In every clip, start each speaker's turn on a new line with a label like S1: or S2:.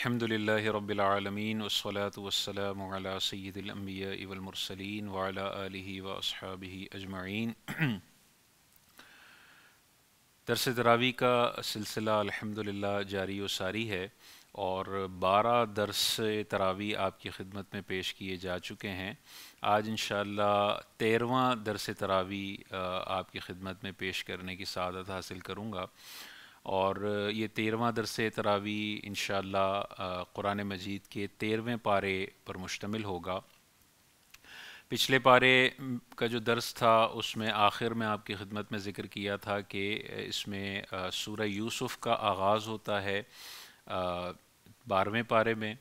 S1: الحمد للہ رب العالمین والصلاة والسلام علی سید الانبیاء والمرسلین وعلی آلہ واصحابہ اجمعین۔ درس تراویح کا سلسلہ الحمدللہ جاری و ساری ہے اور 12 درس تراویح آپ کی خدمت میں پیش کیے جا چکے ہیں۔ آج انشاءاللہ 13واں درس تراویح آپ کی خدمت میں پیش کرنے کی سعادت حاصل کروں گا، اور یہ 13واں درس تراویح انشاءاللہ قرآن مجید کے 13ویں پارے پر مشتمل ہوگا۔ پچھلے پارے کا جو درس تھا اس میں آخر میں آپ کی خدمت میں ذکر کیا تھا کہ اس میں سورہ یوسف کا آغاز ہوتا ہے 12ویں پارے میں،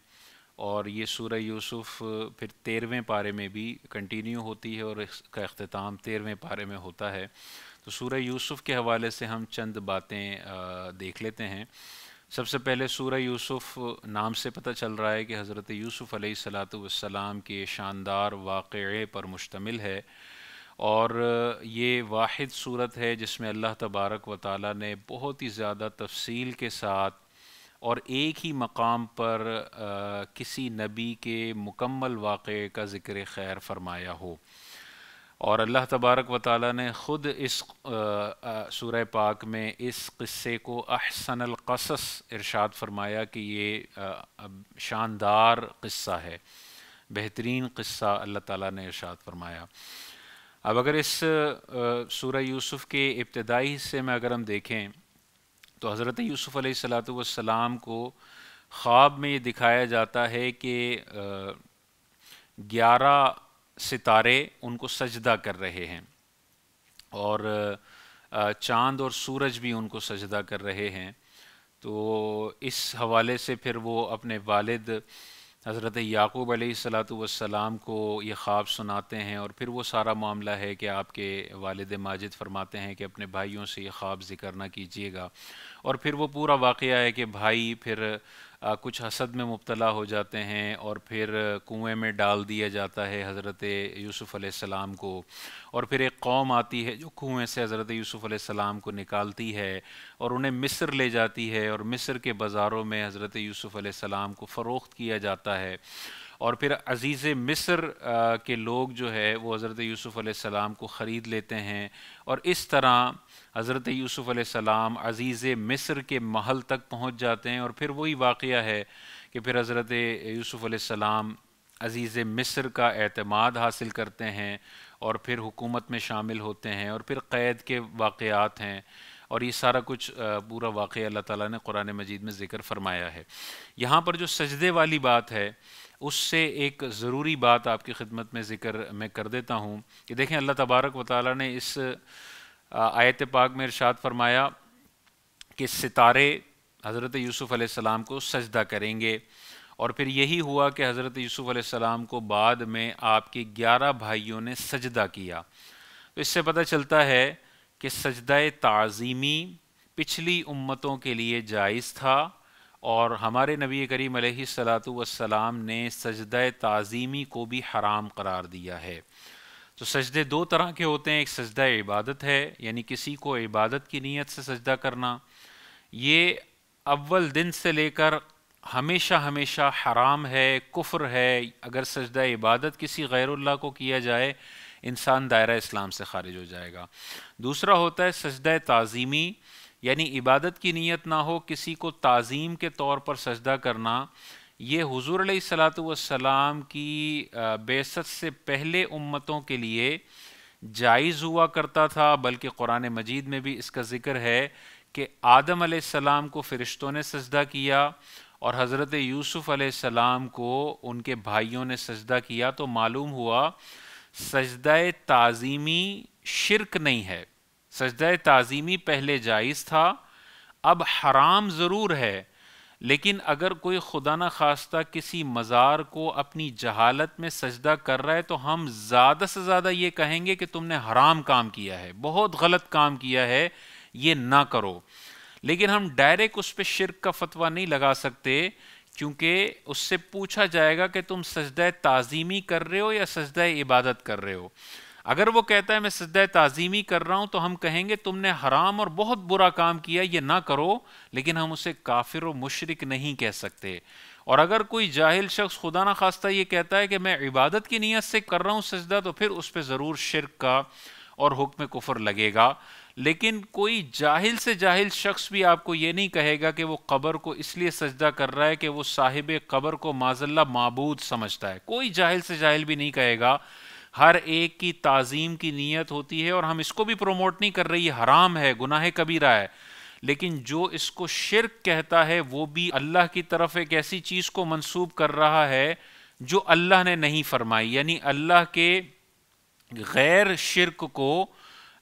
S1: اور یہ سورہ یوسف پھر 13ویں پارے میں بھی کنٹینیو ہوتی ہے اور اس کا اختتام 13ویں پارے میں ہوتا ہے۔ تو سورہ یوسف کے حوالے سے ہم چند باتیں دیکھ لیتے ہیں۔ سب سے پہلے سورہ یوسف نام سے پتہ چل رہا ہے کہ حضرت یوسف علیہ السلام کے شاندار واقعے پر مشتمل ہے، اور یہ واحد صورت ہے جس میں اللہ تبارک و تعالیٰ نے بہت ہی زیادہ تفصیل کے ساتھ اور ایک ہی مقام پر کسی نبی کے مکمل واقعے کا ذکر خیر فرمایا ہو۔ اور اللہ تبارک و تعالیٰ نے خود اس سورہ پاک میں اس قصے کو احسن القصص ارشاد فرمایا کہ یہ شاندار قصہ ہے، بہترین قصہ اللہ تعالیٰ نے ارشاد فرمایا۔ اب اگر اس سورہ یوسف کے ابتدائی حصے میں اگر ہم دیکھیں تو حضرت یوسف علیہ السلام کو خواب میں یہ دکھایا جاتا ہے کہ 11 ستارے ان کو سجدہ کر رہے ہیں، اور چاند اور سورج بھی ان کو سجدہ کر رہے ہیں۔ تو اس حوالے سے پھر وہ اپنے والد حضرت یعقوب علیہ السلام کو یہ خواب سناتے ہیں، اور پھر وہ سارا معاملہ ہے کہ آپ کے والد ماجد فرماتے ہیں کہ اپنے بھائیوں سے یہ خواب ذکر نہ کیجیے گا، اور پھر وہ پورا واقعہ ہے کہ بھائی پھر کچھ حسد میں مبتلا ہو جاتے ہیں اور پھر کنویں میں ڈال دیا جاتا ہے حضرت یوسف علیہ السلام کو، اور پھر ایک قوم آتی ہے جو کنویں سے حضرت یوسف علیہ السلام کو نکالتی ہے اور انہیں مصر لے جاتی ہے، اور مصر کے بازاروں میں حضرت یوسف علیہ السلام کو فروخت کیا جاتا ہے، اور پھر عزیز مصر کے لوگ جو ہے وہ حضرت یوسف علیہ السلام کو خرید لیتے ہیں، اور اس طرح حضرت یوسف علیہ السلام عزیز مصر کے محل تک پہنچ جاتے ہیں، اور پھر وہی واقعہ ہے کہ پھر حضرت یوسف علیہ السلام عزیز مصر کا اعتماد حاصل کرتے ہیں اور پھر حکومت میں شامل ہوتے ہیں، اور پھر قید کے واقعات ہیں، اور یہ سارا کچھ پورا واقعہ اللہ تعالیٰ نے قرآن مجید میں ذکر فرمایا ہے۔ یہاں پر جو سجدے والی بات ہے اس سے ایک ضروری بات آپ کی خدمت میں ذکر میں کر دیتا ہوں کہ دیکھیں اللہ تبارک و تعالیٰ نے اس آیت پاک میں ارشاد فرمایا کہ ستارے حضرت یوسف علیہ السلام کو سجدہ کریں گے، اور پھر یہی ہوا کہ حضرت یوسف علیہ السلام کو بعد میں آپ کے 11 بھائیوں نے سجدہ کیا۔ تو اس سے پتہ چلتا ہے کہ سجدہ تعظیمی پچھلی امتوں کے لیے جائز تھا، اور ہمارے نبی کریم علیہ السلام نے سجدہ تعظیمی کو بھی حرام قرار دیا ہے۔ تو سجدے 2 طرح کے ہوتے ہیں، ایک سجدہ عبادت ہے، یعنی کسی کو عبادت کی نیت سے سجدہ کرنا، یہ اول دن سے لے کر ہمیشہ ہمیشہ حرام ہے، کفر ہے۔ اگر سجدہ عبادت کسی غیر اللہ کو کیا جائے انسان دائرہ اسلام سے خارج ہو جائے گا۔ دوسرا ہوتا ہے سجدہ تعظیمی، یعنی عبادت کی نیت نہ ہو، کسی کو تعظیم کے طور پر سجدہ کرنا۔ یہ حضور علیہ السلام کی بعثت سے پہلے امتوں کے لیے جائز ہوا کرتا تھا، بلکہ قرآن مجید میں بھی اس کا ذکر ہے کہ آدم علیہ السلام کو فرشتوں نے سجدہ کیا اور حضرت یوسف علیہ السلام کو ان کے بھائیوں نے سجدہ کیا۔ تو معلوم ہوا سجدہ تعظیمی شرک نہیں ہے، سجدہ تعظیمی پہلے جائز تھا، اب حرام ضرور ہے، لیکن اگر کوئی خدا نہ خواستہ کسی مزار کو اپنی جہالت میں سجدہ کر رہا ہے تو ہم زیادہ سے زیادہ یہ کہیں گے کہ تم نے حرام کام کیا ہے، بہت غلط کام کیا ہے، یہ نہ کرو۔ لیکن ہم ڈائریکٹ اس پہ شرک کا فتویٰ نہیں لگا سکتے، کیونکہ اس سے پوچھا جائے گا کہ تم سجدہ تعظیمی کر رہے ہو یا سجدہ عبادت کر رہے ہو۔ اگر وہ کہتا ہے میں سجدہ تعظیمی کر رہا ہوں تو ہم کہیں گے تم نے حرام اور بہت برا کام کیا، یہ نہ کرو، لیکن ہم اسے کافر و مشرک نہیں کہہ سکتے۔ اور اگر کوئی جاہل شخص خدا نہ خواستہ یہ کہتا ہے کہ میں عبادت کی نیت سے کر رہا ہوں سجدہ، تو پھر اس پہ ضرور شرک کا اور حکم کفر لگے گا۔ لیکن کوئی جاہل سے جاہل شخص بھی آپ کو یہ نہیں کہے گا کہ وہ قبر کو اس لیے سجدہ کر رہا ہے کہ وہ صاحب قبر کو معاذ اللہ معبود سمجھتا ہے، کوئی جاہل سے جاہل بھی نہیں کہے گا۔ ہر ایک کی تعظیم کی نیت ہوتی ہے، اور ہم اس کو بھی پروموٹ نہیں کر رہے، یہ حرام ہے، گناہ کبیرہ ہے، لیکن جو اس کو شرک کہتا ہے وہ بھی اللہ کی طرف ایک ایسی چیز کو منسوب کر رہا ہے جو اللہ نے نہیں فرمائی، یعنی اللہ کے غیر شرک کو،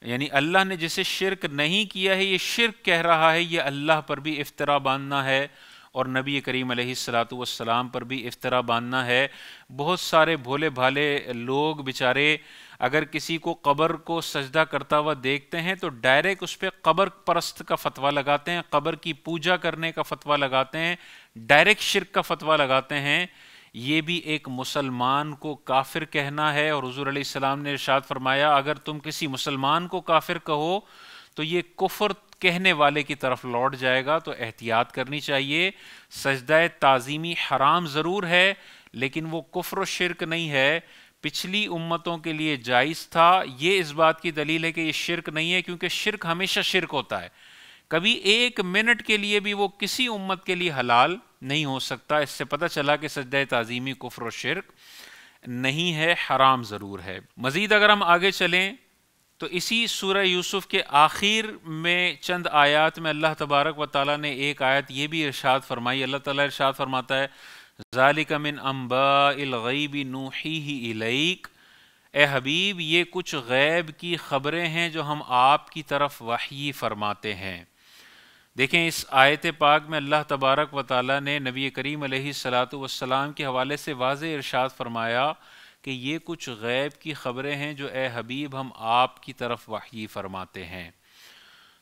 S1: یعنی اللہ نے جسے شرک نہیں کیا ہے یہ شرک کہہ رہا ہے، یہ اللہ پر بھی افترا باندھنا ہے اور نبی کریم علیہ السلام پر بھی افترا باندھنا ہے۔ بہت سارے بھولے بھالے لوگ بیچارے اگر کسی کو قبر کو سجدہ کرتا ہوا دیکھتے ہیں تو ڈائریکٹ اس پہ قبر پرست کا فتویٰ لگاتے ہیں، قبر کی پوجا کرنے کا فتویٰ لگاتے ہیں، ڈائریکٹ شرک کا فتویٰ لگاتے ہیں۔ یہ بھی ایک مسلمان کو کافر کہنا ہے، اور حضور علیہ السلام نے ارشاد فرمایا اگر تم کسی مسلمان کو کافر کہو تو یہ کفر کہنے والے کی طرف لوٹ جائے گا، تو احتیاط کرنی چاہیے۔ سجدہ تعظیمی حرام ضرور ہے لیکن وہ کفر و شرک نہیں ہے، پچھلی امتوں کے لیے جائز تھا، یہ اس بات کی دلیل ہے کہ یہ شرک نہیں ہے، کیونکہ شرک ہمیشہ شرک ہوتا ہے، کبھی ایک منٹ کے لیے بھی وہ کسی امت کے لیے حلال نہیں ہو سکتا۔ اس سے پتہ چلا کہ سجدہ تعظیمی کفر و شرک نہیں ہے، حرام ضرور ہے۔ مزید اگر ہم آگے چلیں تو اسی سورہ یوسف کے آخر میں چند آیات میں اللہ تبارک و تعالیٰ نے ایک آیت یہ بھی ارشاد فرمائی، اللہ تعالیٰ ارشاد فرماتا ہے ذَلِكَ مِنْ أَنْبَاءِ الْغَيْبِ نُوحِيهِ إِلَيْكَ، اے حبیب یہ کچھ غیب کی خبریں ہیں جو ہم آپ کی طرف وحی فرماتے ہیں۔ دیکھیں اس آیت پاک میں اللہ تبارک و تعالیٰ نے نبی کریم علیہ السلام کے حوالے سے واضح ارشاد فرمایا کہ یہ کچھ غیب کی خبریں ہیں جو اے حبیب ہم آپ کی طرف وحی فرماتے ہیں۔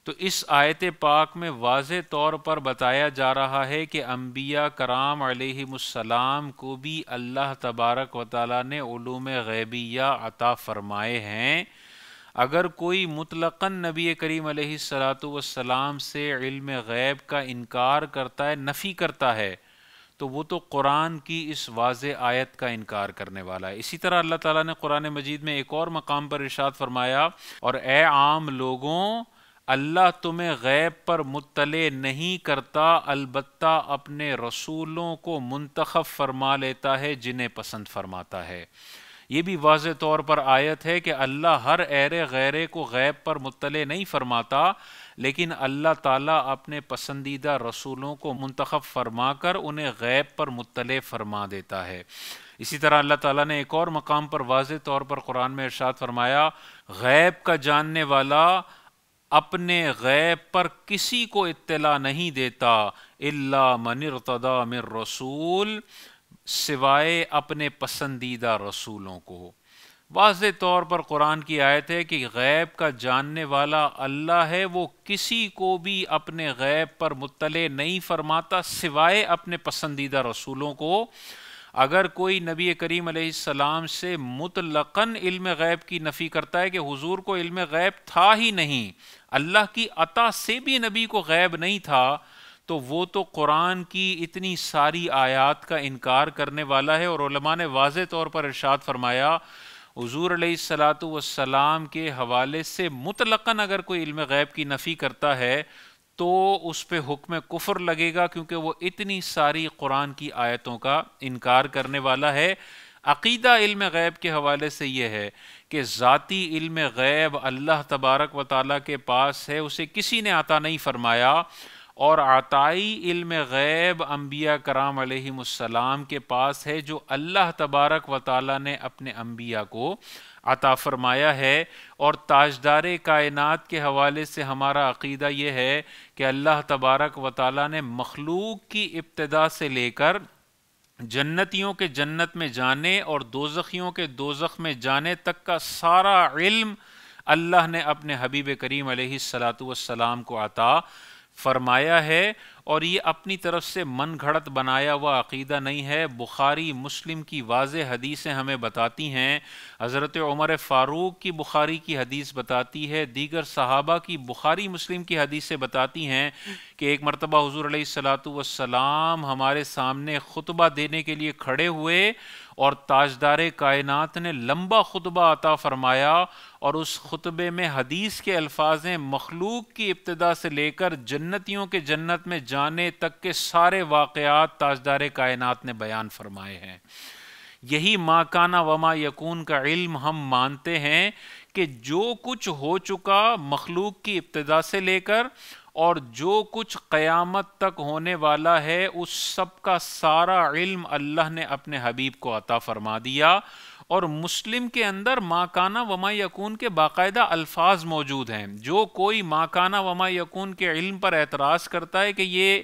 S1: تو اس آیت پاک میں واضح طور پر بتایا جا رہا ہے کہ انبیاء کرام علیہم السلام کو بھی اللہ تبارک و تعالیٰ نے علوم غیبیہ عطا فرمائے ہیں۔ اگر کوئی مطلقاً نبی کریم علیہ السلام سے علم غیب کا انکار کرتا ہے، نفی کرتا ہے، تو وہ تو قرآن کی اس واضح آیت کا انکار کرنے والا ہے۔ اسی طرح اللہ تعالیٰ نے قرآن مجید میں ایک اور مقام پر ارشاد فرمایا اور اے عام لوگوں اللہ تمہیں غیب پر مطلع نہیں کرتا، البتہ اپنے رسولوں کو منتخب فرما لیتا ہے جنہیں پسند فرماتا ہے۔ یہ بھی واضح طور پر آیت ہے کہ اللہ ہر ایرے غیرے کو غیب پر مطلع نہیں فرماتا، لیکن اللہ تعالیٰ اپنے پسندیدہ رسولوں کو منتخب فرما کر انہیں غیب پر مطلع فرما دیتا ہے۔ اسی طرح اللہ تعالیٰ نے ایک اور مقام پر واضح طور پر قرآن میں ارشاد فرمایا غیب کا جاننے والا اپنے غیب پر کسی کو اطلاع نہیں دیتا الا من ارتضی من رسول، سوائے اپنے پسندیدہ رسولوں کو۔ واضح طور پر قرآن کی آیت ہے کہ غیب کا جاننے والا اللہ ہے، وہ کسی کو بھی اپنے غیب پر مطلع نہیں فرماتا سوائے اپنے پسندیدہ رسولوں کو۔ اگر کوئی نبی کریم علیہ السلام سے مطلقاً علم غیب کی نفی کرتا ہے کہ حضور کو علم غیب تھا ہی نہیں، اللہ کی عطا سے بھی نبی کو غیب نہیں تھا، تو وہ تو قرآن کی اتنی ساری آیات کا انکار کرنے والا ہے۔ اور علماء نے واضح طور پر ارشاد فرمایا حضور علیہ السلام کے حوالے سے مطلقاً اگر کوئی علم غیب کی نفی کرتا ہے تو اس پہ حکم کفر لگے گا، کیونکہ وہ اتنی ساری قرآن کی آیتوں کا انکار کرنے والا ہے۔ عقیدہ علم غیب کے حوالے سے یہ ہے کہ ذاتی علم غیب اللہ تبارک و تعالیٰ کے پاس ہے، اسے کسی نے عطا نہیں فرمایا، اور عطائی علم غیب انبیاء کرام علیہم السلام کے پاس ہے جو اللہ تبارک و تعالیٰ نے اپنے انبیاء کو عطا فرمایا ہے۔ اور تاجدار کائنات کے حوالے سے ہمارا عقیدہ یہ ہے کہ اللہ تبارک و تعالیٰ نے مخلوق کی ابتدا سے لے کر جنتیوں کے جنت میں جانے اور دوزخیوں کے دوزخ میں جانے تک کا سارا علم اللہ نے اپنے حبیب کریم علیہ السلام کو عطا فرمایا ہے۔ اور یہ اپنی طرف سے من گھڑت بنایا ہوا عقیدہ نہیں ہے۔ بخاری مسلم کی واضح حدیثیں ہمیں بتاتی ہیں، حضرت عمر فاروق کی بخاری کی حدیث بتاتی ہے، دیگر صحابہ کی بخاری مسلم کی حدیثیں بتاتی ہیں کہ ایک مرتبہ حضور علیہ الصلاۃ والسلام ہمارے سامنے خطبہ دینے کے لیے کھڑے ہوئے اور تاجدار کائنات نے لمبا خطبہ عطا فرمایا، اور اس خطبے میں حدیث کے الفاظ ہیں مخلوق کی ابتدا سے لے کر جنتیوں کے جنت میں جانے تک کے سارے واقعات تاجدار کائنات نے بیان فرمائے ہیں۔ یہی ما کان وما یکون کا علم ہم مانتے ہیں کہ جو کچھ ہو چکا مخلوق کی ابتدا سے لے کر اور جو کچھ قیامت تک ہونے والا ہے، اس سب کا سارا علم اللہ نے اپنے حبیب کو عطا فرما دیا۔ اور مسلم کے اندر ما کان وما یکون کے باقاعدہ الفاظ موجود ہیں۔ جو کوئی ما کان وما یکون کے علم پر اعتراض کرتا ہے کہ یہ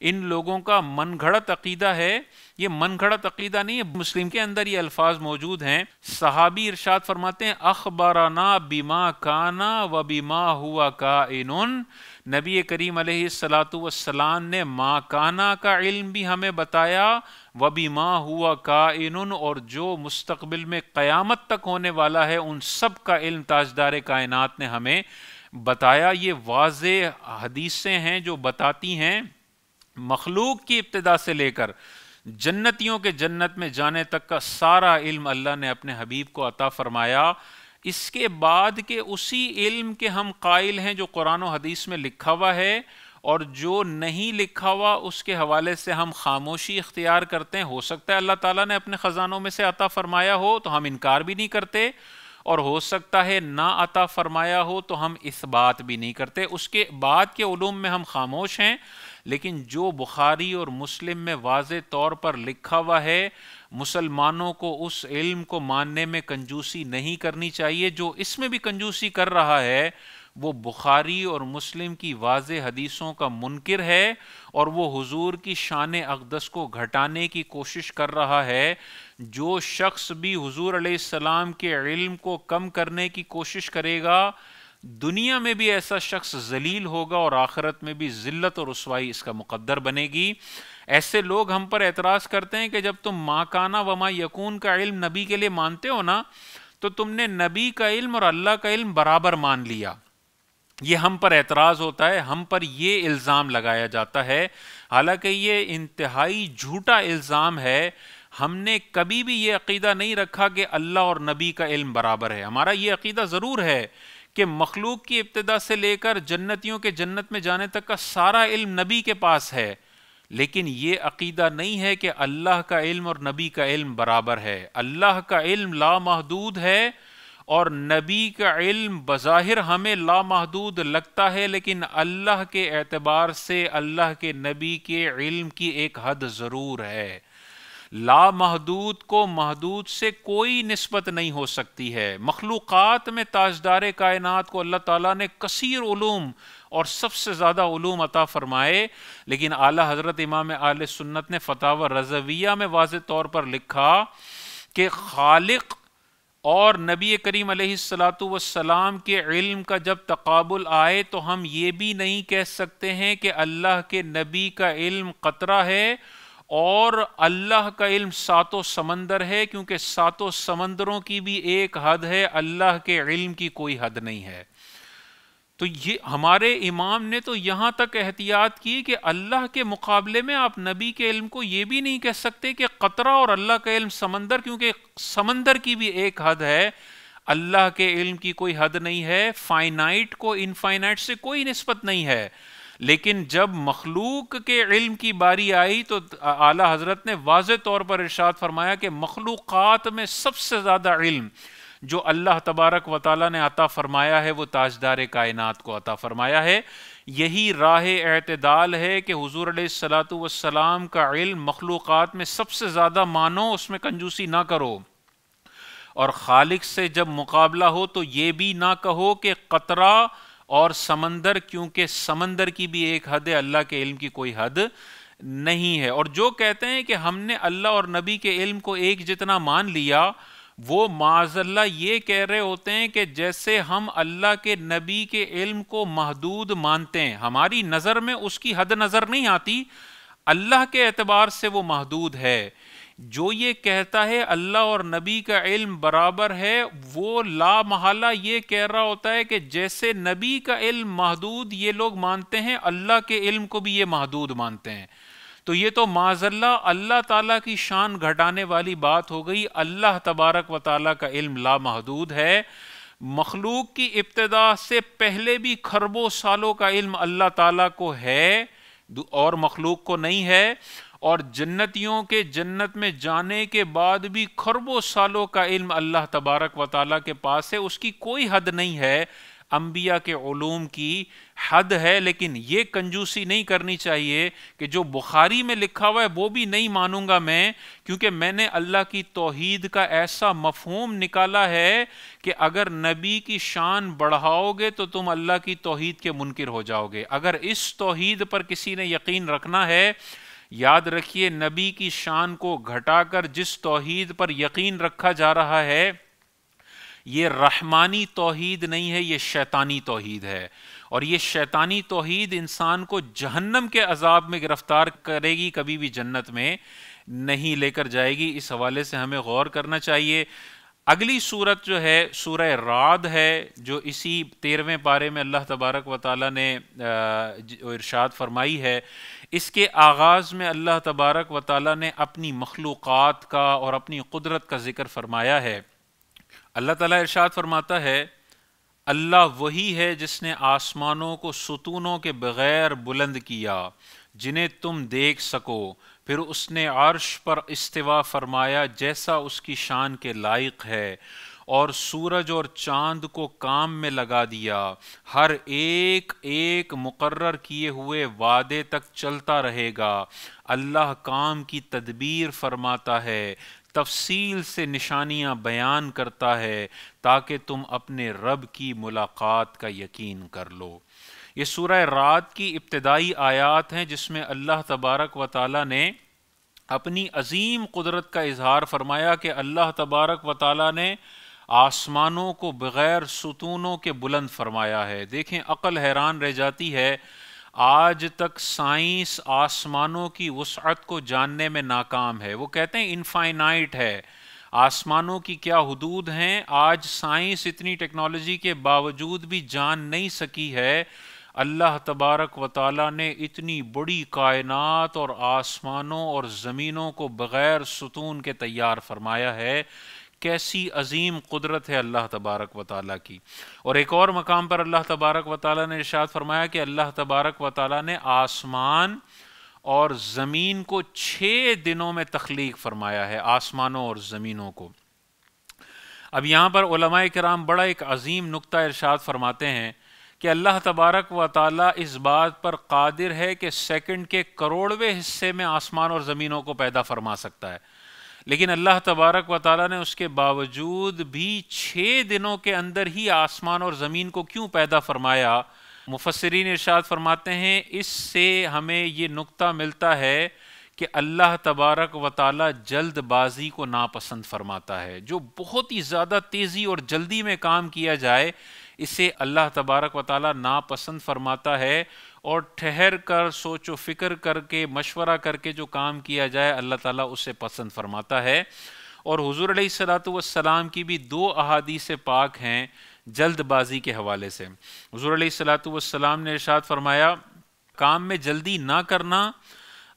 S1: ان لوگوں کا من گھڑت عقیدہ ہے، یہ من گھڑت عقیدہ نہیں ہے، مسلم کے اندر یہ الفاظ موجود ہیں۔ صحابی ارشاد فرماتے ہیں اخبرنا بما کانا و بما ہوا کائن، نبی کریم علیہ الصلاۃ والسلام نے ما کانا کا علم بھی ہمیں بتایا، و بما ہوا کائن، اور جو مستقبل میں قیامت تک ہونے والا ہے ان سب کا علم تاجدار کائنات نے ہمیں بتایا۔ یہ واضح حدیثیں ہیں جو بتاتی ہیں مخلوق کی ابتدا سے لے کر جنتیوں کے جنت میں جانے تک کا سارا علم اللہ نے اپنے حبیب کو عطا فرمایا۔ اس کے بعد کہ اسی علم کے ہم قائل ہیں جو قرآن و حدیث میں لکھا ہوا ہے، اور جو نہیں لکھا ہوا اس کے حوالے سے ہم خاموشی اختیار کرتے ہیں۔ ہو سکتا ہے اللہ تعالیٰ نے اپنے خزانوں میں سے عطا فرمایا ہو تو ہم انکار بھی نہیں کرتے، اور ہو سکتا ہے نہ عطا فرمایا ہو تو ہم اثبات بھی نہیں کرتے۔ اس کے بعد کے علوم میں ہم خاموش ہیں، لیکن جو بخاری اور مسلم میں واضح طور پر لکھا ہوا ہے، مسلمانوں کو اس علم کو ماننے میں کنجوسی نہیں کرنی چاہیے۔ جو اس میں بھی کنجوسی کر رہا ہے وہ بخاری اور مسلم کی واضح حدیثوں کا منکر ہے، اور وہ حضور کی شان اقدس کو گھٹانے کی کوشش کر رہا ہے۔ جو شخص بھی حضور علیہ السلام کے علم کو کم کرنے کی کوشش کرے گا، دنیا میں بھی ایسا شخص ذلیل ہوگا اور آخرت میں بھی ذلت اور رسوائی اس کا مقدر بنے گی۔ ایسے لوگ ہم پر اعتراض کرتے ہیں کہ جب تم ما کانا وما یکون کا علم نبی کے لیے مانتے ہو نا، تو تم نے نبی کا علم اور اللہ کا علم برابر مان لیا۔ یہ ہم پر اعتراض ہوتا ہے، ہم پر یہ الزام لگایا جاتا ہے، حالانکہ یہ انتہائی جھوٹا الزام ہے۔ ہم نے کبھی بھی یہ عقیدہ نہیں رکھا کہ اللہ اور نبی کا علم برابر ہے۔ ہمارا یہ عقیدہ ضرور ہے کہ مخلوق کی ابتدا سے لے کر جنتیوں کے جنت میں جانے تک کا سارا علم نبی کے پاس ہے، لیکن یہ عقیدہ نہیں ہے کہ اللہ کا علم اور نبی کا علم برابر ہے۔ اللہ کا علم لامحدود ہے، اور نبی کا علم بظاہر ہمیں لامحدود لگتا ہے، لیکن اللہ کے اعتبار سے اللہ کے نبی کے علم کی ایک حد ضرور ہے۔ لامحدود کو محدود سے کوئی نسبت نہیں ہو سکتی ہے۔ مخلوقات میں تاجدار کائنات کو اللہ تعالیٰ نے کثیر علوم اور سب سے زیادہ علوم عطا فرمائے، لیکن اعلیٰ حضرت امام اہل سنت نے فتاوی رضویہ میں واضح طور پر لکھا کہ خالق اور نبی کریم علیہ الصلاۃ والسلام کے علم کا جب تقابل آئے تو ہم یہ بھی نہیں کہہ سکتے ہیں کہ اللہ کے نبی کا علم قطرہ ہے اور اللہ کا علم ساتوں سمندر ہے، کیونکہ ساتوں سمندروں کی بھی ایک حد ہے، اللہ کے علم کی کوئی حد نہیں ہے۔ تو یہ ہمارے امام نے تو یہاں تک احتیاط کی کہ اللہ کے مقابلے میں آپ نبی کے علم کو یہ بھی نہیں کہہ سکتے کہ قطرہ اور اللہ کا علم سمندر، کیونکہ سمندر کی بھی ایک حد ہے، اللہ کے علم کی کوئی حد نہیں ہے۔ فائنائٹ کو انفائنائٹ سے کوئی نسبت نہیں ہے، لیکن جب مخلوق کے علم کی باری آئی تو اعلیٰ حضرت نے واضح طور پر ارشاد فرمایا کہ مخلوقات میں سب سے زیادہ علم جو اللہ تبارک و تعالیٰ نے عطا فرمایا ہے وہ تاجدار کائنات کو عطا فرمایا ہے۔ یہی راہ اعتدال ہے کہ حضور علیہ الصلاۃ والسلام کا علم مخلوقات میں سب سے زیادہ مانو، اس میں کنجوسی نہ کرو، اور خالق سے جب مقابلہ ہو تو یہ بھی نہ کہو کہ قطرہ اور سمندر، کیونکہ سمندر کی بھی ایک حد ہے، اللہ کے علم کی کوئی حد نہیں ہے۔ اور جو کہتے ہیں کہ ہم نے اللہ اور نبی کے علم کو ایک جتنا مان لیا، وہ معاذ اللہ یہ کہہ رہے ہوتے ہیں کہ جیسے ہم اللہ کے نبی کے علم کو محدود مانتے ہیں، ہماری نظر میں اس کی حد نظر نہیں آتی، اللہ کے اعتبار سے وہ محدود ہے۔ جو یہ کہتا ہے اللہ اور نبی کا علم برابر ہے، وہ لا محالہ یہ کہہ رہا ہوتا ہے کہ جیسے نبی کا علم محدود یہ لوگ مانتے ہیں، اللہ کے علم کو بھی یہ محدود مانتے ہیں۔ تو یہ تو معاذ اللہ تعالیٰ کی شان گھٹانے والی بات ہو گئی۔ اللہ تبارک و تعالیٰ کا علم لامحدود ہے، مخلوق کی ابتدا سے پہلے بھی کھربوں سالوں کا علم اللہ تعالیٰ کو ہے اور مخلوق کو نہیں ہے، اور جنتیوں کے جنت میں جانے کے بعد بھی کھربوں سالوں کا علم اللہ تبارک و تعالیٰ کے پاس ہے، اس کی کوئی حد نہیں ہے۔ انبیاء کے علوم کی حد ہے، لیکن یہ کنجوسی نہیں کرنی چاہیے کہ جو بخاری میں لکھا ہوا ہے وہ بھی نہیں مانوں گا میں، کیونکہ میں نے اللہ کی توحید کا ایسا مفہوم نکالا ہے کہ اگر نبی کی شان بڑھاؤ گے تو تم اللہ کی توحید کے منکر ہو جاؤ گے۔ اگر اس توحید پر کسی نے یقین رکھنا ہے، یاد رکھیے نبی کی شان کو گھٹا کر جس توحید پر یقین رکھا جا رہا ہے، یہ رحمانی توحید نہیں ہے، یہ شیطانی توحید ہے، اور یہ شیطانی توحید انسان کو جہنم کے عذاب میں گرفتار کرے گی، کبھی بھی جنت میں نہیں لے کر جائے گی۔ اس حوالے سے ہمیں غور کرنا چاہیے۔ اگلی صورت جو ہے سورہ رعد ہے، جو اسی 13ویں پارے میں اللہ تبارک و تعالیٰ نے ارشاد فرمائی ہے۔ اس کے آغاز میں اللہ تبارک و تعالیٰ نے اپنی مخلوقات کا اور اپنی قدرت کا ذکر فرمایا ہے۔ اللہ تعالیٰ ارشاد فرماتا ہے، اللہ وہی ہے جس نے آسمانوں کو ستونوں کے بغیر بلند کیا جنہیں تم دیکھ سکو، پھر اس نے عرش پر استوا فرمایا جیسا اس کی شان کے لائق ہے، اور سورج اور چاند کو کام میں لگا دیا، ہر ایک ایک مقرر کیے ہوئے وعدے تک چلتا رہے گا۔ اللہ کام کی تدبیر فرماتا ہے، تفصیل سے نشانیاں بیان کرتا ہے تاکہ تم اپنے رب کی ملاقات کا یقین کر لو۔ یہ سورہ رعد کی ابتدائی آیات ہیں جس میں اللہ تبارک و تعالیٰ نے اپنی عظیم قدرت کا اظہار فرمایا کہ اللہ تبارک و تعالیٰ نے آسمانوں کو بغیر ستونوں کے بلند فرمایا ہے۔ دیکھیں عقل حیران رہ جاتی ہے، آج تک سائنس آسمانوں کی وسعت کو جاننے میں ناکام ہے۔ وہ کہتے ہیں انفائنائٹ ہے، آسمانوں کی کیا حدود ہیں، آج سائنس اتنی ٹیکنالوجی کے باوجود بھی جان نہیں سکی ہے۔ اللہ تبارک و تعالیٰ نے اتنی بڑی کائنات اور آسمانوں اور زمینوں کو بغیر ستون کے تیار فرمایا ہے۔ کیسی عظیم قدرت ہے اللہ تبارک و تعالیٰ کی۔ اور ایک اور مقام پر اللہ تبارک و تعالیٰ نے ارشاد فرمایا کہ اللہ تبارک و تعالیٰ نے آسمان اور زمین کو 6 دنوں میں تخلیق فرمایا ہے، آسمانوں اور زمینوں کو۔ اب یہاں پر علماء کرام بڑا ایک عظیم نقطہ ارشاد فرماتے ہیں کہ اللہ تبارک و تعالیٰ اس بات پر قادر ہے کہ سیکنڈ کے کروڑویں حصے میں آسمان اور زمینوں کو پیدا فرما سکتا ہے، لیکن اللہ تبارک و تعالیٰ نے اس کے باوجود بھی 6 دنوں کے اندر ہی آسمان اور زمین کو کیوں پیدا فرمایا؟ مفسرین ارشاد فرماتے ہیں اس سے ہمیں یہ نقطہ ملتا ہے کہ اللہ تبارک و تعالیٰ جلد بازی کو ناپسند فرماتا ہے۔ جو بہت ہی زیادہ تیزی اور جلدی میں کام کیا جائے اسے اللہ تبارک و تعالیٰ ناپسند فرماتا ہے، اور ٹھہر کر سوچ و فکر کر کے مشورہ کر کے جو کام کیا جائے اللہ تعالیٰ اسے پسند فرماتا ہے۔ اور حضور علیہ الصلوۃ والسلام کی بھی 2 احادیث پاک ہیں جلد بازی کے حوالے سے۔ حضور علیہ الصلوۃ والسلام نے ارشاد فرمایا کام میں جلدی نہ کرنا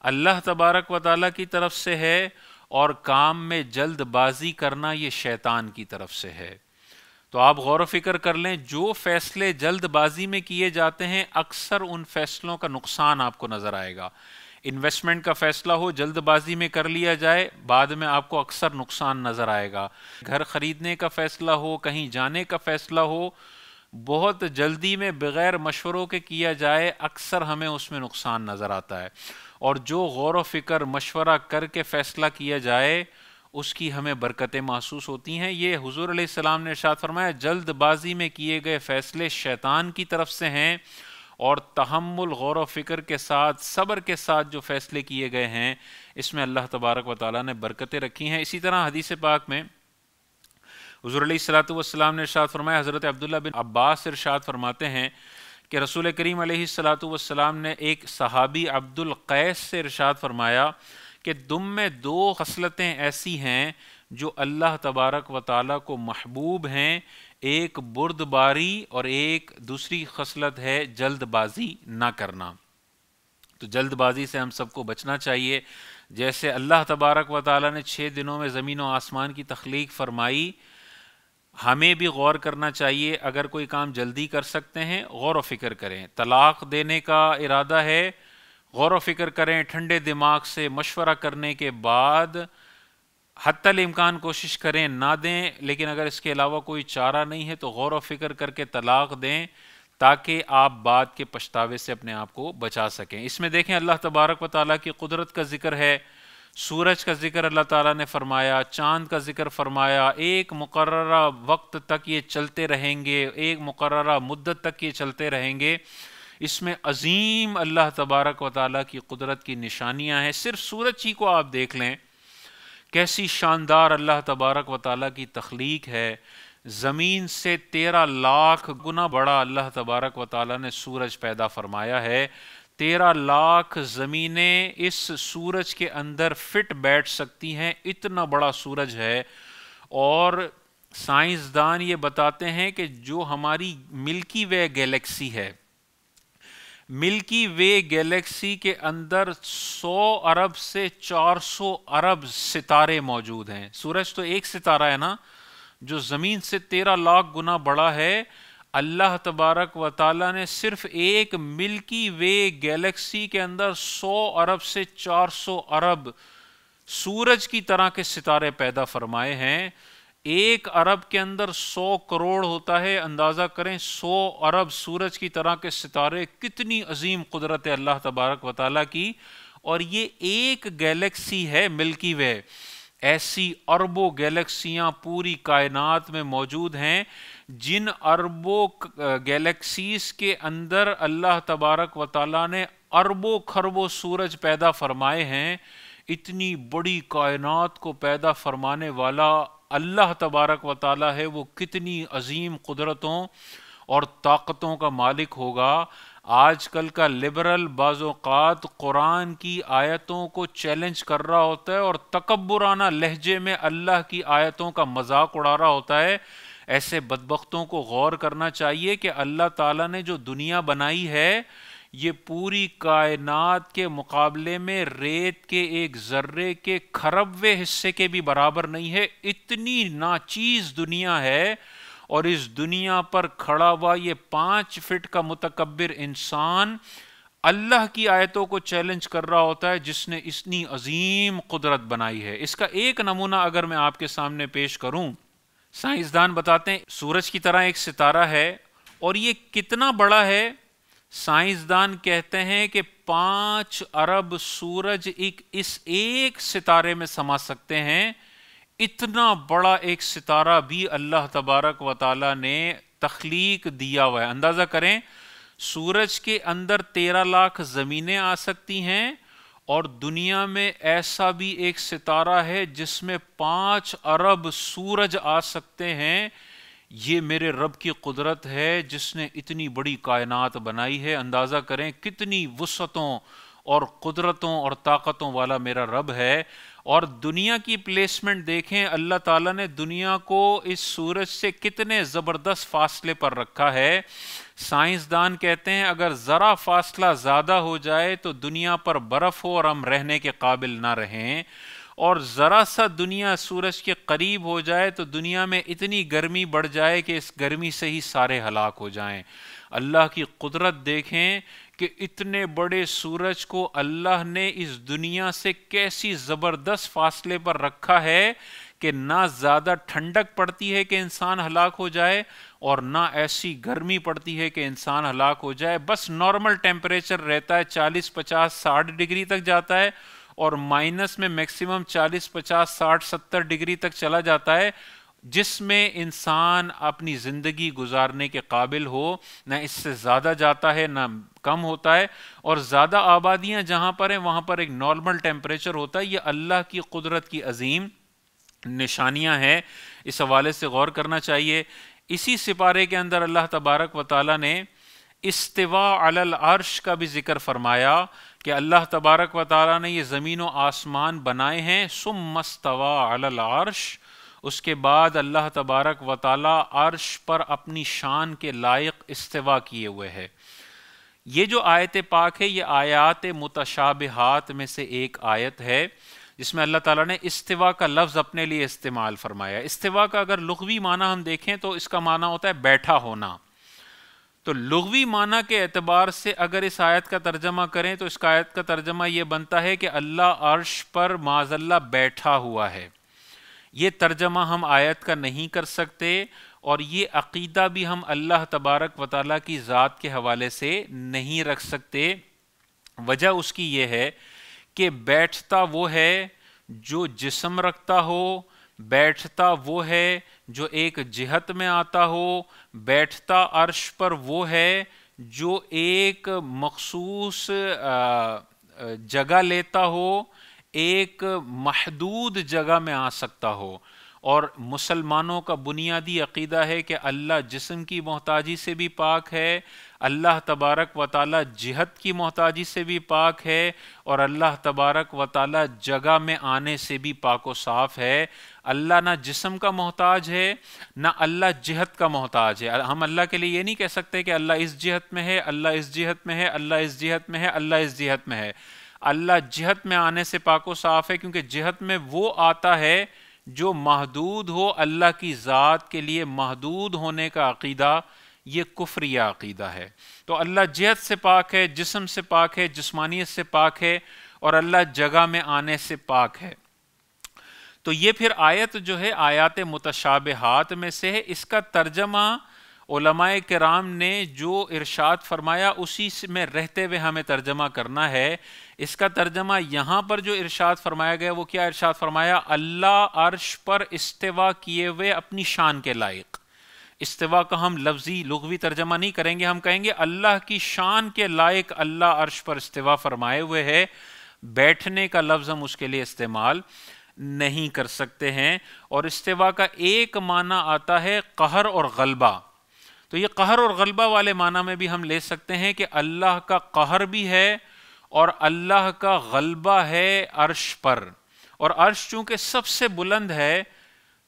S1: اللہ تبارک و تعالیٰ کی طرف سے ہے، اور کام میں جلد بازی کرنا یہ شیطان کی طرف سے ہے۔ تو آپ غور و فکر کر لیں، جو فیصلے جلد بازی میں کیے جاتے ہیں اکثر ان فیصلوں کا نقصان آپ کو نظر آئے گا۔ انویسٹمنٹ کا فیصلہ ہو جلد بازی میں کر لیا جائے، بعد میں آپ کو اکثر نقصان نظر آئے گا۔ گھر خریدنے کا فیصلہ ہو، کہیں جانے کا فیصلہ ہو، بہت جلدی میں بغیر مشوروں کے کیا جائے اکثر ہمیں اس میں نقصان نظر آتا ہے، اور جو غور و فکر مشورہ کر کے فیصلہ کیا جائے اس کی ہمیں برکتیں محسوس ہوتی ہیں۔ یہ حضور علیہ السلام نے ارشاد فرمایا جلد بازی میں کیے گئے فیصلے شیطان کی طرف سے ہیں، اور تحمل غور و فکر کے ساتھ صبر کے ساتھ جو فیصلے کیے گئے ہیں اس میں اللہ تبارک و تعالیٰ نے برکتیں رکھی ہیں۔ اسی طرح حدیث پاک میں حضور علیہ الصلوۃ والسلام نے ارشاد فرمایا، حضرت عبداللہ بن عباس ارشاد فرماتے ہیں کہ رسول کریم علیہ الصلوۃ والسلام نے ایک صحابی عبد القیس سے ارشاد فرمایا کہ تم میں دو خصلتیں ایسی ہیں جو اللہ تبارک و تعالیٰ کو محبوب ہیں، ایک بردباری اور ایک دوسری خصلت ہے جلد بازی نہ کرنا۔ تو جلد بازی سے ہم سب کو بچنا چاہیے۔ جیسے اللہ تبارک و تعالیٰ نے 6 دنوں میں زمین و آسمان کی تخلیق فرمائی، ہمیں بھی غور کرنا چاہیے۔ اگر کوئی کام جلدی کر سکتے ہیں غور و فکر کریں۔ طلاق دینے کا ارادہ ہے، غور و فکر کریں، ٹھنڈے دماغ سے مشورہ کرنے کے بعد حتی الامکان کوشش کریں نہ دیں، لیکن اگر اس کے علاوہ کوئی چارہ نہیں ہے تو غور و فکر کر کے طلاق دیں تاکہ آپ بعد کے پچھتاوے سے اپنے آپ کو بچا سکیں۔ اس میں دیکھیں اللہ تبارک و تعالیٰ کی قدرت کا ذکر ہے، سورج کا ذکر اللہ تعالیٰ نے فرمایا، چاند کا ذکر فرمایا، ایک مقررہ وقت تک یہ چلتے رہیں گے، ایک مقررہ مدت تک یہ چلتے رہیں گے۔ اس میں عظیم اللہ تبارک و تعالیٰ کی قدرت کی نشانیاں ہیں۔ صرف سورج ہی کو آپ دیکھ لیں، کیسی شاندار اللہ تبارک و تعالیٰ کی تخلیق ہے۔ زمین سے 13 لاکھ گنا بڑا اللہ تبارک و تعالیٰ نے سورج پیدا فرمایا ہے۔ 13 لاکھ زمینیں اس سورج کے اندر فٹ بیٹھ سکتی ہیں، اتنا بڑا سورج ہے۔ اور سائنسدان یہ بتاتے ہیں کہ جو ہماری ملکی وے گیلیکسی ہے، ملکی وے گیلیکسی کے اندر 100 ارب سے 400 ارب ستارے موجود ہیں۔ سورج تو ایک ستارہ ہے نا، جو زمین سے 13 لاکھ گنا بڑا ہے۔ اللہ تبارک و تعالیٰ نے صرف ایک ملکی وے گیلیکسی کے اندر 100 ارب سے 400 ارب سورج کی طرح کے ستارے پیدا فرمائے ہیں۔ 1 ارب کے اندر 100 کروڑ ہوتا ہے، اندازہ کریں 100 ارب سورج کی طرح کے ستارے، کتنی عظیم قدرت ہے اللہ تبارک و تعالیٰ کی۔ اور یہ ایک گیلیکسی ہے ملکی وے، ایسی اربوں گیلیکسیاں پوری کائنات میں موجود ہیں۔ جن اربوں گیلیکسیز کے اندر اللہ تبارک و تعالیٰ نے اربوں خربوں سورج پیدا فرمائے ہیں۔ اتنی بڑی کائنات کو پیدا فرمانے والا اللہ تبارک و تعالیٰ ہے، وہ کتنی عظیم قدرتوں اور طاقتوں کا مالک ہوگا۔ آج کل کا لبرل بعض اوقات قرآن کی آیتوں کو چیلنج کر رہا ہوتا ہے اور تکبرانہ لہجے میں اللہ کی آیتوں کا مذاق اڑا رہا ہوتا ہے۔ ایسے بدبختوں کو غور کرنا چاہیے کہ اللہ تعالیٰ نے جو دنیا بنائی ہے، یہ پوری کائنات کے مقابلے میں ریت کے ایک ذرے کے کھربویں حصے کے بھی برابر نہیں ہے۔ اتنی ناچیز دنیا ہے، اور اس دنیا پر کھڑا ہوا یہ 5 فٹ کا متکبر انسان اللہ کی آیتوں کو چیلنج کر رہا ہوتا ہے، جس نے اتنی عظیم قدرت بنائی ہے۔ اس کا ایک نمونہ اگر میں آپ کے سامنے پیش کروں، سائنسدان بتاتے ہیں سورج کی طرح ایک ستارہ ہے، اور یہ کتنا بڑا ہے۔ سائنسدان کہتے ہیں کہ 5 ارب سورج اس ایک ستارے میں سما سکتے ہیں۔ اتنا بڑا ایک ستارہ بھی اللہ تبارک و تعالیٰ نے تخلیق دیا ہوا ہے۔ اندازہ کریں، سورج کے اندر 13 لاکھ زمینیں آ سکتی ہیں، اور دنیا میں ایسا بھی ایک ستارہ ہے جس میں 5 ارب سورج آ سکتے ہیں۔ یہ میرے رب کی قدرت ہے جس نے اتنی بڑی کائنات بنائی ہے۔ اندازہ کریں کتنی وسعتوں اور قدرتوں اور طاقتوں والا میرا رب ہے۔ اور دنیا کی پلیسمنٹ دیکھیں، اللہ تعالیٰ نے دنیا کو اس سورج سے کتنے زبردست فاصلے پر رکھا ہے۔ سائنسدان کہتے ہیں اگر ذرا فاصلہ زیادہ ہو جائے تو دنیا پر برف ہو اور ہم رہنے کے قابل نہ رہیں، اور ذرا سا دنیا سورج کے قریب ہو جائے تو دنیا میں اتنی گرمی بڑھ جائے کہ اس گرمی سے ہی سارے ہلاک ہو جائیں۔ اللہ کی قدرت دیکھیں کہ اتنے بڑے سورج کو اللہ نے اس دنیا سے کیسی زبردست فاصلے پر رکھا ہے کہ نہ زیادہ ٹھنڈک پڑتی ہے کہ انسان ہلاک ہو جائے، اور نہ ایسی گرمی پڑتی ہے کہ انسان ہلاک ہو جائے۔ بس نارمل ٹیمپریچر رہتا ہے، 40 50 60 ڈگری تک جاتا ہے، اور مائنس میں میکسیمم 40 50 60 70 ڈگری تک چلا جاتا ہے، جس میں انسان اپنی زندگی گزارنے کے قابل ہو۔ نہ اس سے زیادہ جاتا ہے نہ کم ہوتا ہے، اور زیادہ آبادیاں جہاں پر ہیں وہاں پر ایک نارمل ٹیمپریچر ہوتا ہے۔ یہ اللہ کی قدرت کی عظیم نشانیاں ہیں، اس حوالے سے غور کرنا چاہیے۔ اسی سپارے کے اندر اللہ تبارک و تعالیٰ نے استوا علی العرش کا بھی ذکر فرمایا کہ اللہ تبارک و تعالیٰ نے یہ زمین و آسمان بنائے ہیں، ثم استوى علی العرش، اس کے بعد اللہ تبارک و تعالیٰ عرش پر اپنی شان کے لائق استوا کیے ہوئے ہے۔ یہ جو آیت پاک ہے یہ آیات متشابہات میں سے ایک آیت ہے جس میں اللہ تعالیٰ نے استوا کا لفظ اپنے لیے استعمال فرمایا۔ استوا کا اگر لغوی معنی ہم دیکھیں تو اس کا معنی ہوتا ہے بیٹھا ہونا۔ تو لغوی معنی کے اعتبار سے اگر اس آیت کا ترجمہ کریں تو اس آیت کا ترجمہ یہ بنتا ہے کہ اللہ عرش پر معاذ اللہ بیٹھا ہوا ہے۔ یہ ترجمہ ہم آیت کا نہیں کر سکتے، اور یہ عقیدہ بھی ہم اللہ تبارک و تعالیٰ کی ذات کے حوالے سے نہیں رکھ سکتے۔ وجہ اس کی یہ ہے کہ بیٹھتا وہ ہے جو جسم رکھتا ہو، بیٹھتا وہ ہے جو ایک جہت میں آتا ہو، بیٹھتا عرش پر وہ ہے جو ایک مخصوص جگہ لیتا ہو، ایک محدود جگہ میں آ سکتا ہو۔ اور مسلمانوں کا بنیادی عقیدہ ہے کہ اللہ جسم کی محتاجی سے بھی پاک ہے، اللہ تبارک و تعالیٰ جہت کی محتاجی سے بھی پاک ہے، اور اللہ تبارک و تعالیٰ جگہ میں آنے سے بھی پاک و صاف ہے۔ اللہ نہ جسم کا محتاج ہے، نہ اللہ جہت کا محتاج ہے۔ ہم اللہ کے لیے یہ نہیں کہہ سکتے کہ اللہ اس جہت میں ہے، اللہ اس جہت میں ہے، اللہ اس جہت میں ہے، اللہ اس جہت میں ہے۔ اللہ جہت میں آنے سے پاک و صاف ہے، کیونکہ جہت میں وہ آتا ہے جو محدود ہو۔ اللہ کی ذات کے لیے محدود ہونے کا عقیدہ یہ کفریہ عقیدہ ہے۔ تو اللہ جہت سے پاک ہے، جسم سے پاک ہے، جسمانیت سے پاک ہے، اور اللہ جگہ میں آنے سے پاک ہے۔ تو یہ پھر آیت جو ہے آیات متشابہات میں سے ہے۔ اس کا ترجمہ علماء کرام نے جو ارشاد فرمایا اسی میں رہتے ہوئے ہمیں ترجمہ کرنا ہے۔ اس کا ترجمہ یہاں پر جو ارشاد فرمایا گیا وہ کیا ارشاد فرمایا؟ اللہ عرش پر استوا کیے ہوئے اپنی شان کے لائق۔ استوا کا ہم لفظی لغوی ترجمہ نہیں کریں گے، ہم کہیں گے اللہ کی شان کے لائق اللہ عرش پر استوا فرمائے ہوئے ہے۔ بیٹھنے کا لفظ ہم اس کے لیے استعمال نہیں کر سکتے ہیں۔ اور استوا کا ایک معنی آتا ہے قہر اور غلبہ۔ تو یہ قہر اور غلبہ والے معنی میں بھی ہم لے سکتے ہیں کہ اللہ کا قہر بھی ہے اور اللہ کا غلبہ ہے عرش پر۔ اور عرش چونکہ سب سے بلند ہے،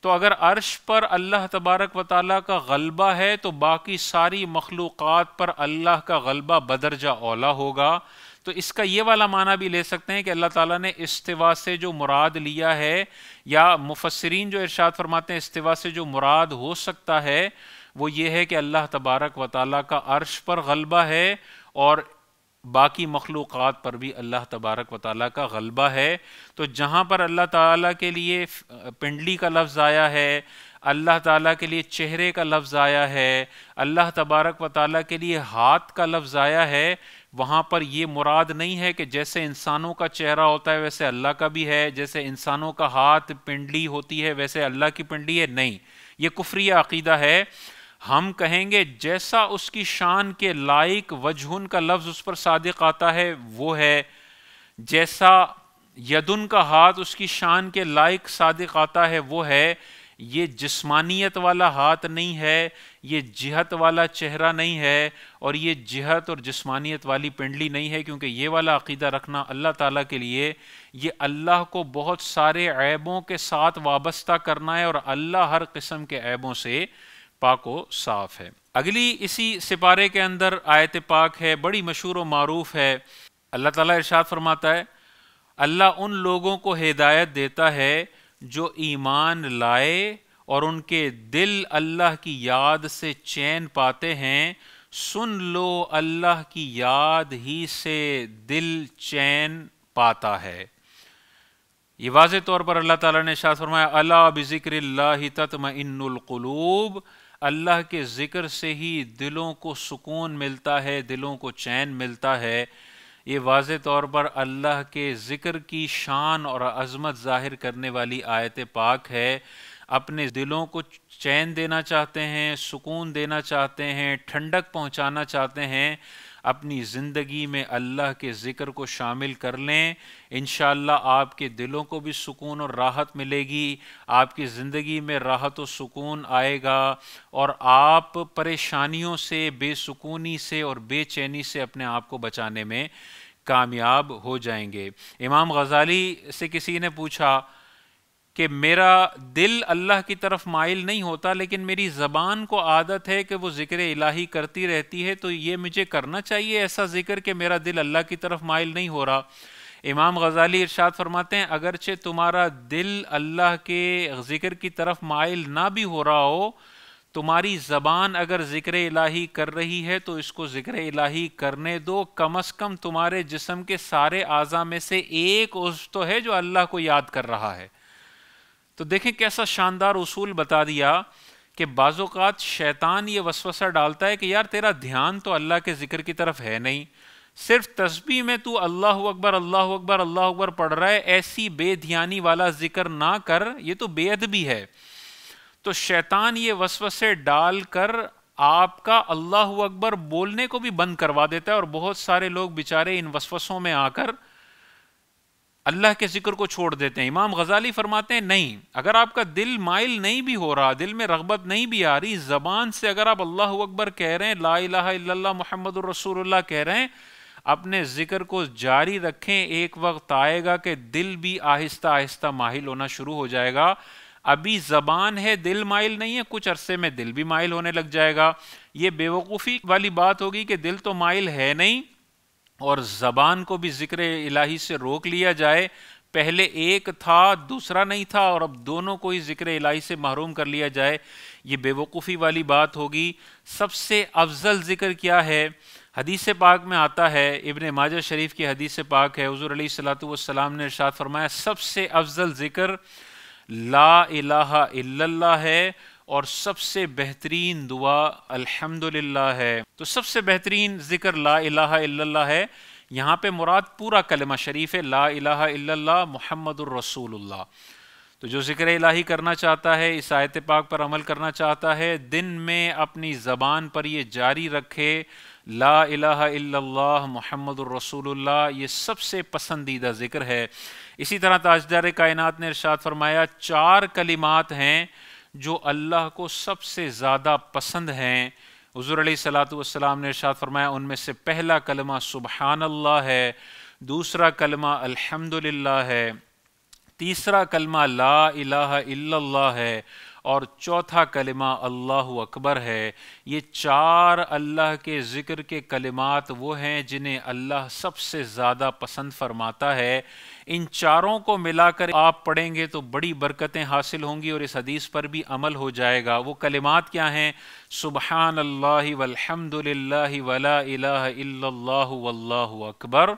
S1: تو اگر عرش پر اللہ تبارک و تعالیٰ کا غلبہ ہے تو باقی ساری مخلوقات پر اللہ کا غلبہ بدرجہ اولا ہوگا۔ تو اس کا یہ والا معنی بھی لے سکتے ہیں کہ اللہ تعالیٰ نے استوا سے جو مراد لیا ہے، یا مفسرین جو ارشاد فرماتے ہیں استوا سے جو مراد ہو سکتا ہے وہ یہ ہے کہ اللہ تبارک و تعالیٰ کا عرش پر غلبہ ہے اور باقی مخلوقات پر بھی اللہ تبارک و تعالیٰ کا غلبہ ہے۔ تو جہاں پر اللہ تعالیٰ کے لیے پنڈلی کا لفظ آیا ہے، اللہ تعالیٰ کے لیے چہرے کا لفظ آیا ہے، اللہ تبارک و تعالیٰ کے لیے ہاتھ کا لفظ آیا ہے، وہاں پر یہ مراد نہیں ہے کہ جیسے انسانوں کا چہرہ ہوتا ہے ویسے اللہ کا بھی ہے، جیسے انسانوں کا ہاتھ پنڈلی ہوتی ہے ویسے اللہ کی پنڈلی ہے، نہیں، یہ کفریہ عقیدہ ہے۔ ہم کہیں گے جیسا اس کی شان کے لائق وجہن کا لفظ اس پر صادق آتا ہے وہ ہے، جیسا یدن کا ہاتھ اس کی شان کے لائق صادق آتا ہے وہ ہے۔ یہ جسمانیت والا ہاتھ نہیں ہے، یہ جہت والا چہرہ نہیں ہے، اور یہ جہت اور جسمانیت والی پنڈلی نہیں ہے، کیونکہ یہ والا عقیدہ رکھنا اللہ تعالیٰ کے لیے یہ اللہ کو بہت سارے عیبوں کے ساتھ وابستہ کرنا ہے، اور اللہ ہر قسم کے عیبوں سے پاک و صاف ہے۔ اگلی اسی سپارے کے اندر آیت پاک ہے، بڑی مشہور و معروف ہے۔ اللہ تعالیٰ ارشاد فرماتا ہے اللہ ان لوگوں کو ہدایت دیتا ہے جو ایمان لائے اور ان کے دل اللہ کی یاد سے چین پاتے ہیں۔ سن لو اللہ کی یاد ہی سے دل چین پاتا ہے۔ یہ واضح طور پر اللہ تعالیٰ نے ارشاد فرمایا الا بذکر اللہ تطمئن القلوب، اللہ کے ذکر سے ہی دلوں کو سکون ملتا ہے، دلوں کو چین ملتا ہے۔ یہ واضح طور پر اللہ کے ذکر کی شان اور عظمت ظاہر کرنے والی آیت پاک ہے۔ اپنے دلوں کو چین دینا چاہتے ہیں، سکون دینا چاہتے ہیں، ٹھنڈک پہنچانا چاہتے ہیں، اپنی زندگی میں اللہ کے ذکر کو شامل کر لیں، انشاءاللہ آپ کے دلوں کو بھی سکون اور راحت ملے گی، آپ کی زندگی میں راحت و سکون آئے گا، اور آپ پریشانیوں سے، بے سکونی سے اور بے چینی سے اپنے آپ کو بچانے میں کامیاب ہو جائیں گے۔ امام غزالی سے کسی نے پوچھا کہ میرا دل اللہ کی طرف مائل نہیں ہوتا، لیکن میری زبان کو عادت ہے کہ وہ ذکر الہی کرتی رہتی ہے، تو یہ مجھے کرنا چاہیے ایسا ذکر کہ میرا دل اللہ کی طرف مائل نہیں ہو رہا؟ امام غزالی ارشاد فرماتے ہیں اگرچہ تمہارا دل اللہ کے ذکر کی طرف مائل نہ بھی ہو رہا ہو، تمہاری زبان اگر ذکر الہی کر رہی ہے تو اس کو ذکر الہی کرنے دو، کم از کم تمہارے جسم کے سارے اعضاء میں سے ایک عضو تو ہے جو اللہ کو یاد کر رہا ہے۔ تو دیکھیں کیسا شاندار اصول بتا دیا کہ بعض اوقات شیطان یہ وسوسہ ڈالتا ہے کہ یار تیرا دھیان تو اللہ کے ذکر کی طرف ہے نہیں، صرف تسبیح میں تو اللہ اکبر اللہ اکبر اللہ اکبر پڑھ رہا ہے، ایسی بے دھیانی والا ذکر نہ کر، یہ تو بے ادبی ہے۔ تو شیطان یہ وسوسے ڈال کر آپ کا اللہ اکبر بولنے کو بھی بند کروا دیتا ہے، اور بہت سارے لوگ بیچارے ان وسوسوں میں آ کر اللہ کے ذکر کو چھوڑ دیتے ہیں۔ امام غزالی فرماتے ہیں نہیں، اگر آپ کا دل مائل نہیں بھی ہو رہا، دل میں رغبت نہیں بھی آ رہی، زبان سے اگر آپ اللہ اکبر کہہ رہے ہیں، لا الہ الا اللہ محمد الرسول اللہ کہہ رہے ہیں، اپنے ذکر کو جاری رکھیں، ایک وقت آئے گا کہ دل بھی آہستہ آہستہ مائل ہونا شروع ہو جائے گا۔ ابھی زبان ہے، دل مائل نہیں ہے، کچھ عرصے میں دل بھی مائل ہونے لگ جائے گا۔ یہ بے وقوفی والی بات ہوگی کہ دل تو مائل ہے نہیں اور زبان کو بھی ذکر الہی سے روک لیا جائے، پہلے ایک تھا دوسرا نہیں تھا اور اب دونوں کو ہی ذکر الہی سے محروم کر لیا جائے، یہ بے وقوفی والی بات ہوگی۔ سب سے افضل ذکر کیا ہے؟ حدیث پاک میں آتا ہے، ابن ماجہ شریف کی حدیث پاک ہے، حضور علیہ الصلوۃ والسلام نے ارشاد فرمایا سب سے افضل ذکر لا الہ الا اللہ ہے، اور سب سے بہترین دعا الحمدللہ ہے۔ تو سب سے بہترین ذکر لا الہ الا اللہ ہے، یہاں پہ مراد پورا کلمہ شریف ہے، لا الہ الا اللہ محمد الرسول اللہ۔ تو جو ذکر الہی کرنا چاہتا ہے، اس آیت پاک پر عمل کرنا چاہتا ہے، دن میں اپنی زبان پر یہ جاری رکھے، لا الہ الا اللہ محمد الرسول اللہ، یہ سب سے پسندیدہ ذکر ہے۔ اسی طرح تاجدار کائنات نے ارشاد فرمایا 4 کلمات ہیں جو اللہ کو سب سے زیادہ پسند ہیں۔ حضور علیہ الصلوۃ والسلام نے ارشاد فرمایا ان میں سے پہلا کلمہ سبحان اللہ ہے، دوسرا کلمہ الحمدللہ ہے، تیسرا کلمہ لا الہ الا اللہ ہے، اور چوتھا کلمہ اللہ اکبر ہے۔ یہ 4 اللہ کے ذکر کے کلمات وہ ہیں جنہیں اللہ سب سے زیادہ پسند فرماتا ہے۔ ان چاروں کو ملا کر آپ پڑھیں گے تو بڑی برکتیں حاصل ہوں گی اور اس حدیث پر بھی عمل ہو جائے گا۔ وہ کلمات کیا ہیں؟ سبحان اللہ والحمد للہ ولا الہ الا اللہ واللہ اکبر۔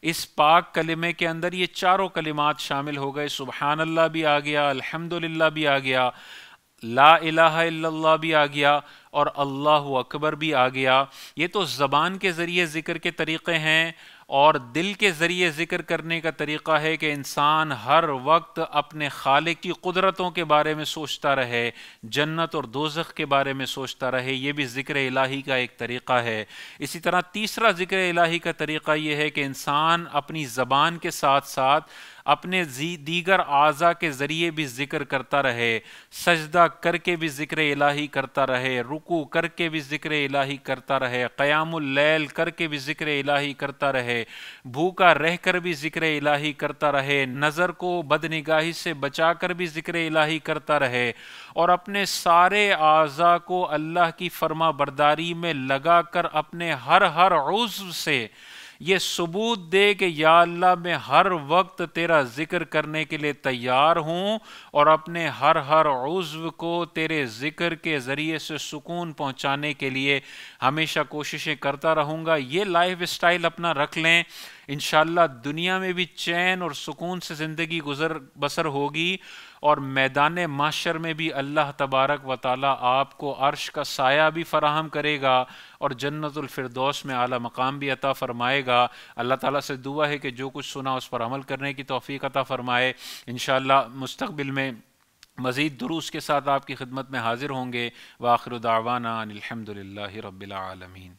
S1: اس پاک کلمے کے اندر یہ چاروں کلمات شامل ہو گئے، سبحان اللہ بھی آ گیا، الحمدللہ بھی آ گیا، لا الہ الا اللہ بھی آ گیا، اور اللہ اکبر بھی آ گیا۔ یہ تو زبان کے ذریعے ذکر کے طریقے ہیں، اور دل کے ذریعے ذکر کرنے کا طریقہ ہے کہ انسان ہر وقت اپنے خالق کی قدرتوں کے بارے میں سوچتا رہے، جنت اور دوزخ کے بارے میں سوچتا رہے، یہ بھی ذکر الہی کا ایک طریقہ ہے۔ اسی طرح تیسرا ذکر الہی کا طریقہ یہ ہے کہ انسان اپنی زبان کے ساتھ ساتھ اپنے دیگر اعضاء کے ذریعے بھی ذکر کرتا رہے، سجدہ کر کے بھی ذکر الہی کرتا رہے، رکوع کر کے بھی ذکر الہی کرتا رہے، قیام اللیل کر کے بھی ذکر الہی کرتا رہے، بھوکا رہ کر بھی ذکر الہی کرتا رہے، نظر کو بدنگاہی سے بچا کر بھی ذکر الہی کرتا رہے، اور اپنے سارے اعضاء کو اللہ کی فرما برداری میں لگا کر اپنے ہر عضو سے یہ ثبوت دے کہ یا اللہ میں ہر وقت تیرا ذکر کرنے کے لیے تیار ہوں، اور اپنے ہر عضو کو تیرے ذکر کے ذریعے سے سکون پہنچانے کے لیے ہمیشہ کوششیں کرتا رہوں گا۔ یہ لائف اسٹائل اپنا رکھ لیں، انشاءاللہ دنیا میں بھی چین اور سکون سے زندگی گزر بسر ہوگی، اور میدان محشر میں بھی اللہ تبارک و تعالیٰ آپ کو عرش کا سایہ بھی فراہم کرے گا اور جنت الفردوس میں اعلیٰ مقام بھی عطا فرمائے گا۔ اللہ تعالیٰ سے دعا ہے کہ جو کچھ سنا اس پر عمل کرنے کی توفیق عطا فرمائے۔ انشاءاللہ مستقبل میں مزید دروس کے ساتھ آپ کی خدمت میں حاضر ہوں گے۔ وآخر دعوانا ان الحمد للہ رب العالمین۔